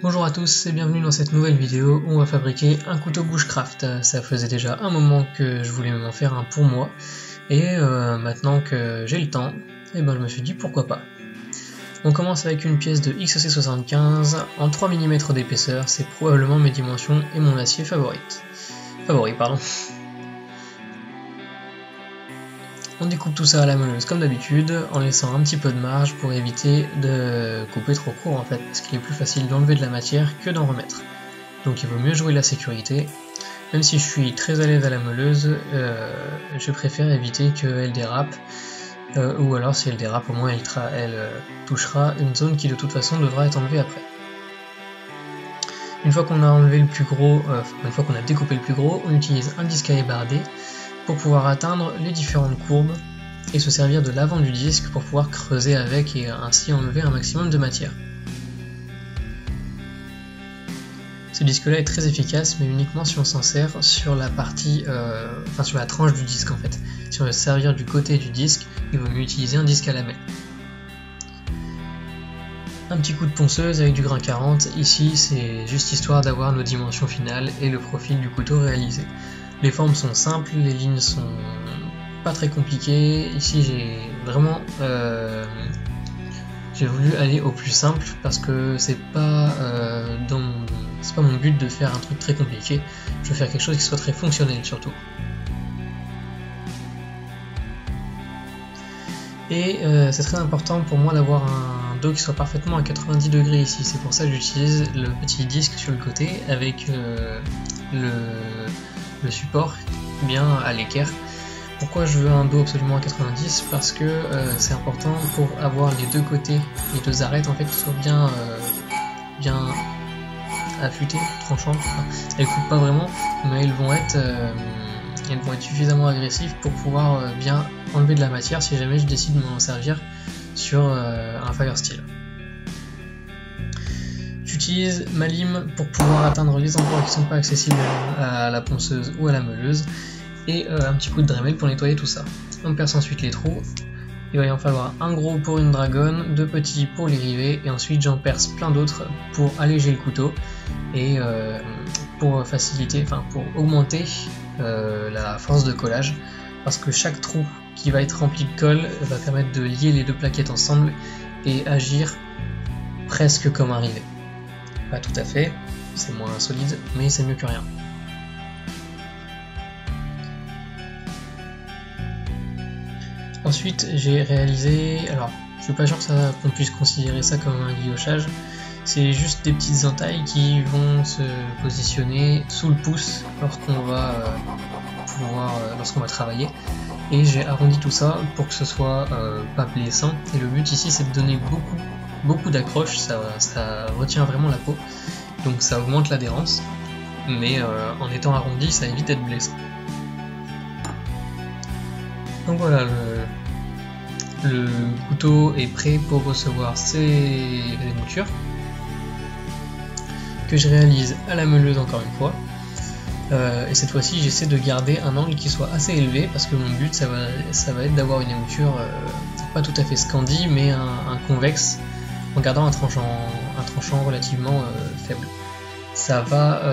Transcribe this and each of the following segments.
Bonjour à tous et bienvenue dans cette nouvelle vidéo où on va fabriquer un couteau bushcraft. Ça faisait déjà un moment que je voulais m'en faire un pour moi et maintenant que j'ai le temps, je me suis dit pourquoi pas. On commence avec une pièce de XC75 en 3 mm d'épaisseur, c'est probablement mes dimensions et mon acier favori. On découpe tout ça à la meuleuse comme d'habitude, en laissant un petit peu de marge pour éviter de couper trop court en fait, parce qu'il est plus facile d'enlever de la matière que d'en remettre. Donc il vaut mieux jouer la sécurité. Même si je suis très à l'aise à la meuleuse, je préfère éviter qu'elle dérape, ou alors si elle dérape au moins elle touchera une zone qui de toute façon devra être enlevée après. Une fois qu'on a enlevé le plus gros, une fois qu'on a découpé le plus gros, on utilise un disque à ébarder pour pouvoir atteindre les différentes courbes et se servir de l'avant du disque pour pouvoir creuser avec et ainsi enlever un maximum de matière. Ce disque là est très efficace mais uniquement si on s'en sert sur la partie, sur la tranche du disque en fait. Si on veut se servir du côté du disque, il vaut mieux utiliser un disque à lamelles. Un petit coup de ponceuse avec du grain 40, ici c'est juste histoire d'avoir nos dimensions finales et le profil du couteau réalisé. Les formes sont simples, les lignes sont pas très compliquées. Ici j'ai vraiment j'ai voulu aller au plus simple parce que c'est pas mon but de faire un truc très compliqué. Je veux faire quelque chose qui soit très fonctionnel surtout. Et c'est très important pour moi d'avoir un dos qui soit parfaitement à 90 degrés ici. C'est pour ça que j'utilise le petit disque sur le côté avec le support bien à l'équerre. Pourquoi je veux un dos absolument à 90? Parce que c'est important pour avoir les deux côtés, les deux arêtes en fait qui soient bien affûtées, tranchantes. Elles coupent pas vraiment, mais elles vont être suffisamment agressives pour pouvoir bien enlever de la matière si jamais je décide de m'en servir sur un Firesteel. J'utilise ma lime pour pouvoir atteindre les endroits qui ne sont pas accessibles à la ponceuse ou à la meuleuse et un petit coup de Dremel pour nettoyer tout ça. On perce ensuite les trous. Il va y en falloir un gros pour une dragonne, deux petits pour les rivets et ensuite j'en perce plein d'autres pour alléger le couteau et pour faciliter, pour augmenter la force de collage parce que chaque trou qui va être rempli de colle va permettre de lier les deux plaquettes ensemble et agir presque comme un rivet. Pas tout à fait, c'est moins solide, mais c'est mieux que rien. Ensuite, j'ai réalisé, alors je suis pas sûr qu'on puisse considérer ça comme un guillochage, c'est juste des petites entailles qui vont se positionner sous le pouce lorsqu'on va travailler. Et j'ai arrondi tout ça pour que ce soit pas blessant. Et le but ici c'est de donner beaucoup d'accroche, ça retient vraiment la peau, donc ça augmente l'adhérence, mais en étant arrondi ça évite d'être blessant. Donc voilà, le couteau est prêt pour recevoir ces moutures que je réalise à la meuleuse encore une fois. Et cette fois-ci j'essaie de garder un angle qui soit assez élevé parce que mon but ça va être d'avoir une émouture pas tout à fait scandi mais un convexe en gardant un tranchant relativement faible. Ça va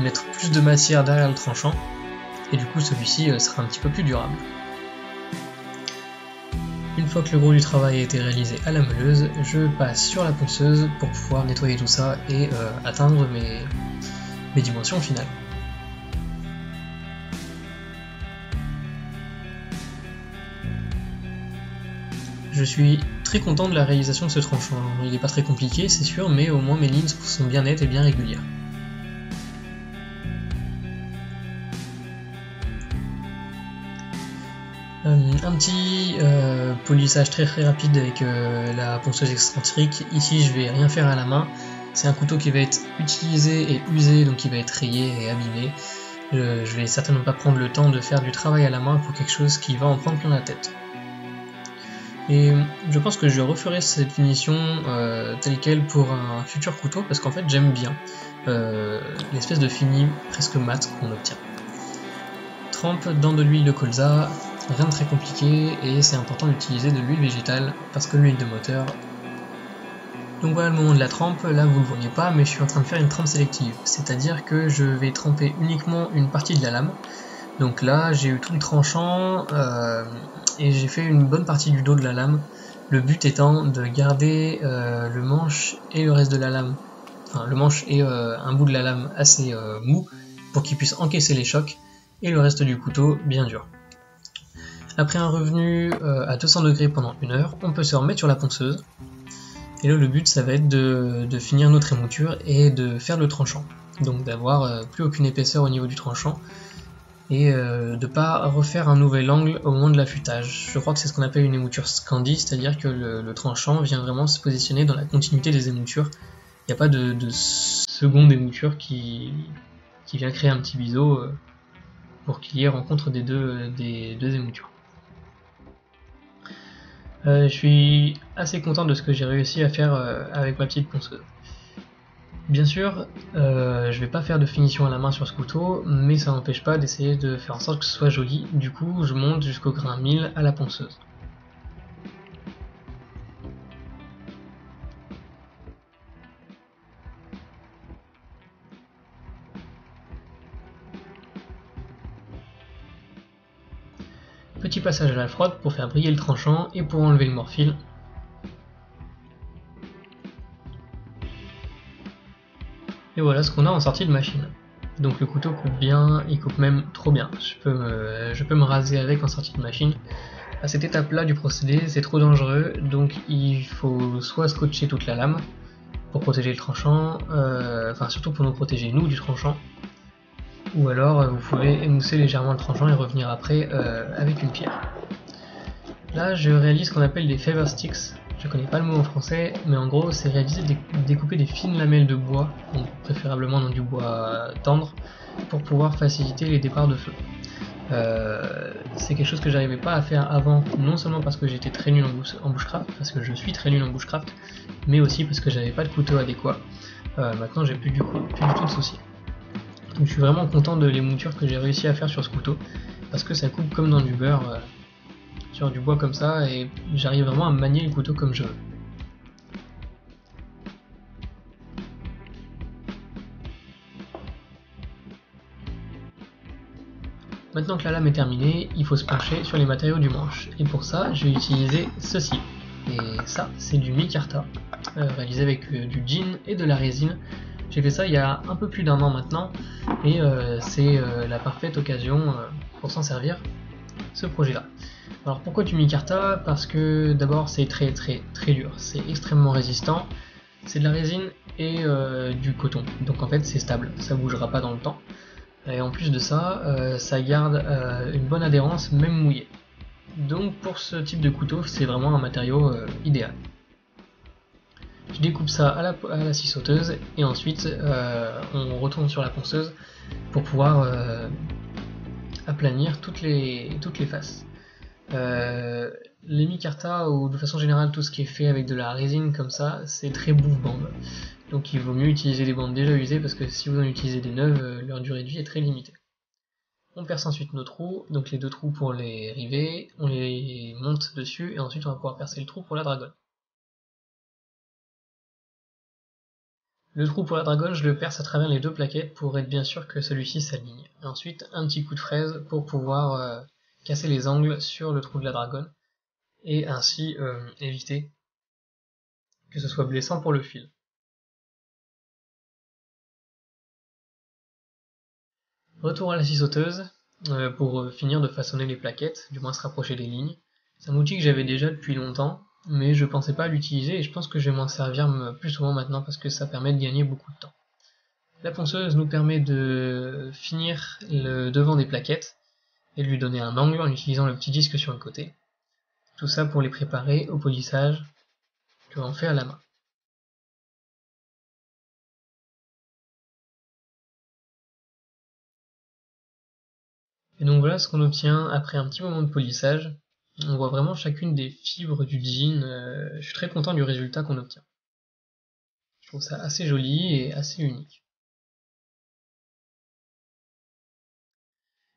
mettre plus de matière derrière le tranchant et du coup celui-ci sera un petit peu plus durable. Une fois que le gros du travail a été réalisé à la meuleuse, je passe sur la ponceuse pour pouvoir nettoyer tout ça et atteindre mes dimensions finales. Je suis très content de la réalisation de ce tranchant. Il n'est pas très compliqué, c'est sûr, mais au moins mes lignes sont bien nettes et bien régulières. Un petit polissage très rapide avec la ponceuse excentrique. Ici je vais rien faire à la main. C'est un couteau qui va être utilisé et usé, donc il va être rayé et abîmé. Je vais certainement pas prendre le temps de faire du travail à la main pour quelque chose qui va en prendre plein la tête. Et je pense que je referai cette finition telle quelle pour un futur couteau parce qu'en fait j'aime bien l'espèce de fini presque mat qu'on obtient. Trempe dans de l'huile de colza, rien de très compliqué et c'est important d'utiliser de l'huile végétale parce que l'huile de moteur Donc voilà le moment de la trempe, là vous ne le voyez pas, mais je suis en train de faire une trempe sélective, c'est-à-dire que je vais tremper uniquement une partie de la lame. Donc là j'ai eu tout le tranchant et j'ai fait une bonne partie du dos de la lame, le but étant de garder le manche et le reste de la lame, enfin le manche et un bout de la lame assez mou pour qu'il puisse encaisser les chocs et le reste du couteau bien dur. Après un revenu à 200 degrés pendant 1 heure, on peut se remettre sur la ponceuse. Et là le but ça va être de finir notre émouture et de faire le tranchant. Donc d'avoir plus aucune épaisseur au niveau du tranchant et de ne pas refaire un nouvel angle au moment de l'affûtage. Je crois que c'est ce qu'on appelle une émouture Scandi, c'est-à-dire que le tranchant vient vraiment se positionner dans la continuité des émoutures. Il n'y a pas de seconde émouture qui vient créer un petit biseau pour qu'il y ait rencontre des deux émoutures. Je suis assez content de ce que j'ai réussi à faire avec ma petite ponceuse. Bien sûr, je vais pas faire de finition à la main sur ce couteau, mais ça n'empêche pas d'essayer de faire en sorte que ce soit joli. Du coup, je monte jusqu'au grain 1000 à la ponceuse. Petit passage à la frotte pour faire briller le tranchant et pour enlever le morphile. Et voilà ce qu'on a en sortie de machine. Donc le couteau coupe bien, il coupe même trop bien. Je peux me raser avec en sortie de machine. À cette étape là du procédé, c'est trop dangereux, donc il faut soit scotcher toute la lame pour protéger le tranchant, enfin surtout pour nous protéger nous du tranchant, ou alors vous pouvez émousser légèrement le tranchant et revenir après avec une pierre. Là je réalise ce qu'on appelle des favor sticks. Je connais pas le mot en français, mais en gros c'est découper des fines lamelles de bois, donc préférablement dans du bois tendre, pour pouvoir faciliter les départs de feu. C'est quelque chose que j'arrivais pas à faire avant, non seulement parce que j'étais très nul en bushcraft, parce que je suis très nul en bushcraft, mais aussi parce que j'avais pas de couteau adéquat. Maintenant j'ai plus du tout de soucis. Donc je suis vraiment content de l'émouture que j'ai réussi à faire sur ce couteau, parce que ça coupe comme dans du beurre. Sur du bois comme ça, et j'arrive vraiment à manier le couteau comme je veux. Maintenant que la lame est terminée, il faut se pencher sur les matériaux du manche. Et pour ça, je vais utiliser ceci. Et ça, c'est du micarta, réalisé avec du jean et de la résine. J'ai fait ça il y a un peu plus d'1 an maintenant, et c'est la parfaite occasion pour s'en servir, ce projet-là. Alors pourquoi du micarta? Parce que d'abord c'est très dur, c'est extrêmement résistant, c'est de la résine et du coton, donc en fait c'est stable, ça bougera pas dans le temps. Et en plus de ça, ça garde une bonne adhérence même mouillé. Donc pour ce type de couteau c'est vraiment un matériau idéal. Je découpe ça à la scie sauteuse et ensuite on retourne sur la ponceuse pour pouvoir aplanir toutes les faces. Les micarta ou de façon générale tout ce qui est fait avec de la résine comme ça, c'est très bouffe-bande. Donc il vaut mieux utiliser des bandes déjà usées parce que si vous en utilisez des neuves, leur durée de vie est très limitée. On perce ensuite nos trous, donc les 2 trous pour les rivets, on les monte dessus et ensuite on va pouvoir percer le trou pour la dragonne. Le trou pour la dragonne, je le perce à travers les 2 plaquettes pour être bien sûr que celui-ci s'aligne. Ensuite un petit coup de fraise pour pouvoir casser les angles sur le trou de la dragonne et ainsi éviter que ce soit blessant pour le fil. Retour à la scie sauteuse pour finir de façonner les plaquettes, du moins se rapprocher des lignes. C'est un outil que j'avais déjà depuis longtemps, mais je pensais pas à l'utiliser et je pense que je vais m'en servir plus souvent maintenant parce que ça permet de gagner beaucoup de temps. La ponceuse nous permet de finir le devant des plaquettes et de lui donner un angle en utilisant le petit disque sur le côté. Tout ça pour les préparer au polissage que l'on fait à la main. Et donc voilà ce qu'on obtient après un petit moment de polissage. On voit vraiment chacune des fibres du jean, je suis très content du résultat qu'on obtient. Je trouve ça assez joli et assez unique.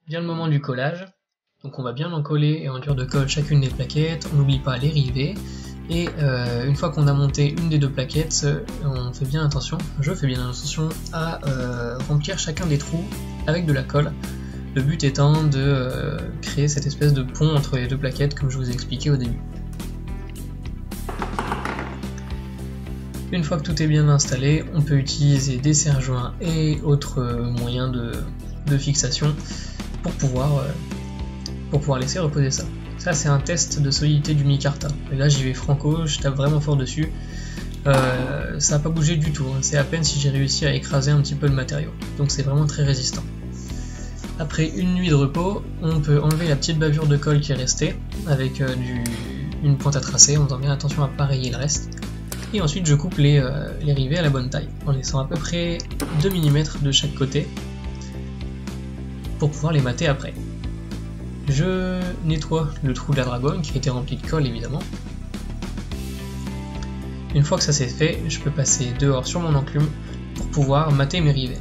Vient le moment du collage, donc on va bien l'encoller et enduire de colle chacune des plaquettes, on n'oublie pas les rivets, Et une fois qu'on a monté une des deux plaquettes, on fait bien attention, je fais bien attention à remplir chacun des trous avec de la colle. Le but étant de créer cette espèce de pont entre les deux plaquettes comme je vous ai expliqué au début. Une fois que tout est bien installé, on peut utiliser des serre-joints et autres moyens de fixation pour pouvoir laisser reposer ça. Ça c'est un test de solidité du micarta. Et là j'y vais franco, je tape vraiment fort dessus. Ça n'a pas bougé du tout, hein. C'est à peine si j'ai réussi à écraser un petit peu le matériau. Donc c'est vraiment très résistant. Après une nuit de repos, on peut enlever la petite bavure de colle qui est restée avec une pointe à tracer en faisant bien attention à ne pas rayer le reste. Et ensuite je coupe les rivets à la bonne taille en laissant à peu près 2 mm de chaque côté pour pouvoir les mater après. Je nettoie le trou de la dragonne qui a été rempli de colle évidemment. Une fois que ça c'est fait, je peux passer dehors sur mon enclume pour pouvoir mater mes rivets.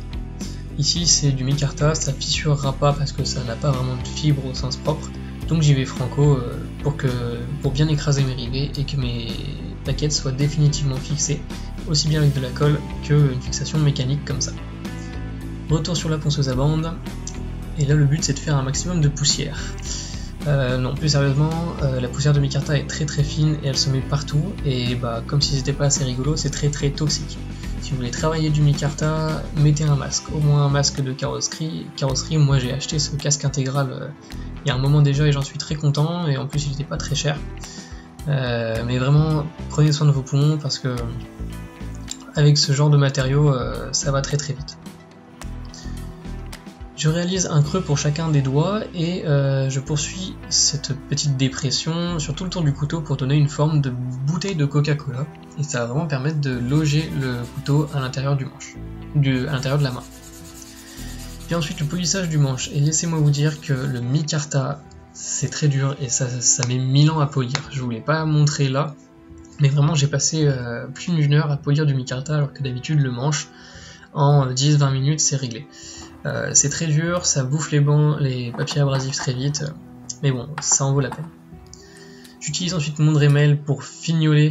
Ici c'est du micarta, ça fissurera pas parce que ça n'a pas vraiment de fibre au sens propre, donc j'y vais franco pour bien écraser mes rivets et que mes plaquettes soient définitivement fixées, aussi bien avec de la colle qu'une fixation mécanique comme ça. Retour sur la ponceuse à bande, et là le but c'est de faire un maximum de poussière. Non, plus sérieusement, la poussière de micarta est très fine et elle se met partout, et bah comme si c'était pas assez rigolo, c'est très toxique. Si vous voulez travailler du micarta, mettez un masque, au moins un masque de carrosserie. Moi j'ai acheté ce casque intégral il y a un moment déjà et j'en suis très content, et en plus il n'était pas très cher. Mais vraiment, prenez soin de vos poumons parce que avec ce genre de matériaux, ça va très vite. Je réalise un creux pour chacun des doigts et je poursuis cette petite dépression sur tout le tour du couteau pour donner une forme de bouteille de Coca-Cola, et ça va vraiment permettre de loger le couteau à l'intérieur du manche, à l'intérieur de la main. Puis ensuite le polissage du manche, et laissez-moi vous dire que le micarta c'est très dur et ça met 1000 ans à polir. Je vous l'ai pas montré là, mais vraiment j'ai passé plus d'1 heure à polir du micarta alors que d'habitude le manche en 10-20 minutes c'est réglé. C'est très dur, ça bouffe les papiers abrasifs très vite, mais bon, ça en vaut la peine. J'utilise ensuite mon Dremel pour fignoler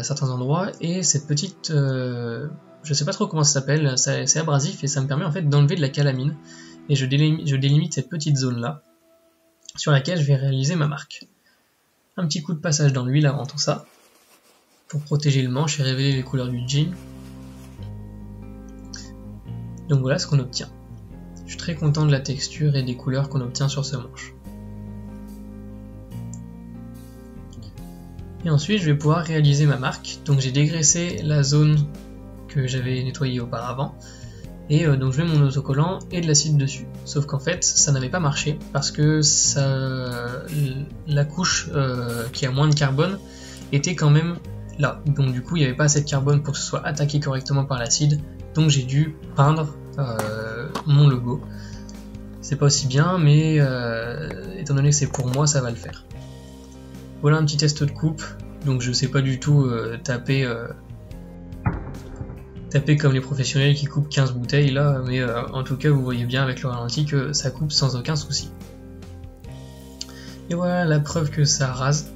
certains endroits, et cette petite, je sais pas trop comment ça s'appelle, c'est abrasif et ça me permet en fait d'enlever de la calamine, et je délimite cette petite zone là, sur laquelle je vais réaliser ma marque. Un petit coup de passage dans l'huile avant tout ça, pour protéger le manche et révéler les couleurs du jean. Donc voilà ce qu'on obtient. Je suis très content de la texture et des couleurs qu'on obtient sur ce manche. Et ensuite je vais pouvoir réaliser ma marque. Donc j'ai dégraissé la zone que j'avais nettoyée auparavant, et donc je mets mon autocollant et de l'acide dessus. Sauf qu'en fait ça n'avait pas marché parce que la couche qui a moins de carbone était quand même là. Donc du coup il n'y avait pas assez de carbone pour que ce soit attaqué correctement par l'acide, donc j'ai dû peindre mon logo. C'est pas aussi bien, mais étant donné que c'est pour moi, ça va le faire. Voilà un petit test de coupe. Donc je sais pas du tout taper comme les professionnels qui coupent 15 bouteilles là, mais en tout cas vous voyez bien avec le ralenti que ça coupe sans aucun souci. Et voilà la preuve que ça rase.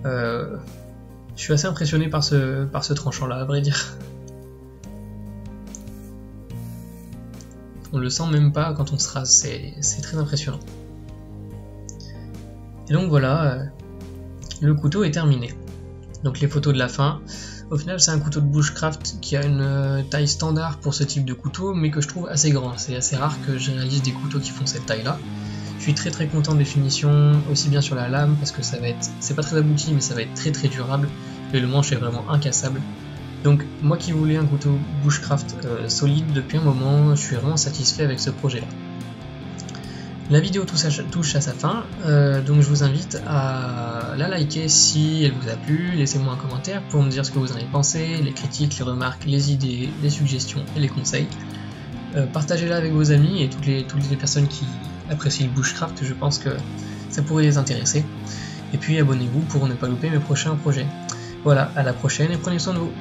Je suis assez impressionné par ce tranchant là, à vrai dire. On le sent même pas quand on se rase, c'est très impressionnant. Et donc voilà, le couteau est terminé. Donc les photos de la fin, au final c'est un couteau de bushcraft qui a une taille standard pour ce type de couteau, mais que je trouve assez grand. C'est assez rare que je réalise des couteaux qui font cette taille là. Je suis très content des finitions, aussi bien sur la lame, parce que c'est pas très abouti, mais ça va être très durable, et le manche est vraiment incassable. Donc moi qui voulais un couteau bushcraft solide depuis un moment, je suis vraiment satisfait avec ce projet là. La vidéo touche à sa fin, donc je vous invite à la liker si elle vous a plu, laissez-moi un commentaire pour me dire ce que vous en avez pensé, les critiques, les remarques, les idées, les suggestions et les conseils. Partagez-la avec vos amis et toutes les personnes qui apprécient le bushcraft, je pense que ça pourrait les intéresser. Et puis abonnez-vous pour ne pas louper mes prochains projets. Voilà, à la prochaine et prenez soin de vous.